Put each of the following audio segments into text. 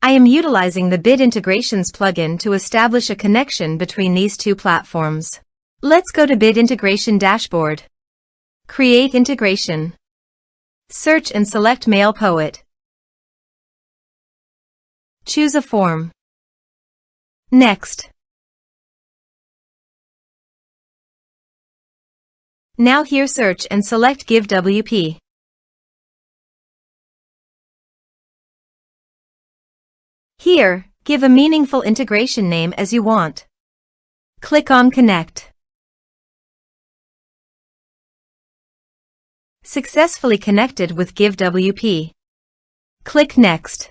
I am utilizing the Bid Integrations plugin to establish a connection between these two platforms. Let's go to Bid Integration Dashboard. Create Integration. Search and select MailPoet. Choose a form. Next. Now here search and select GiveWP. Here, give a meaningful integration name as you want. Click on Connect. Successfully connected with GiveWP. Click Next.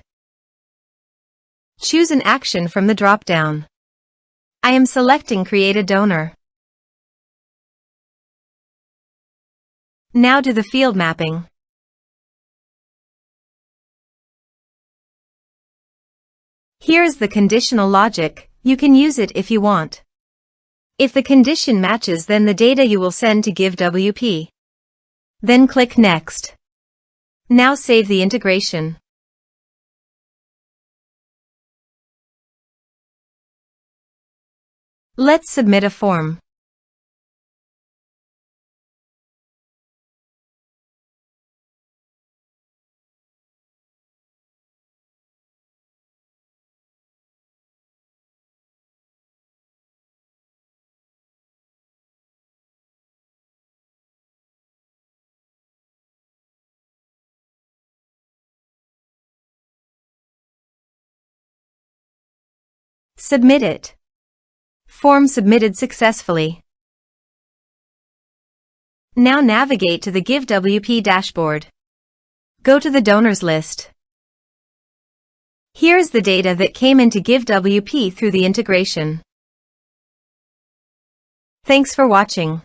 Choose an action from the drop-down. I am selecting Create a Donor. Now do the field mapping. Here is the conditional logic. You can use it if you want. If the condition matches, then the data you will send to GiveWP. Then click Next. Now save the integration. Let's submit a form. Submit it. Form submitted successfully. Now navigate to the GiveWP dashboard. Go to the donors list. Here is the data that came into GiveWP through the integration. Thanks for watching.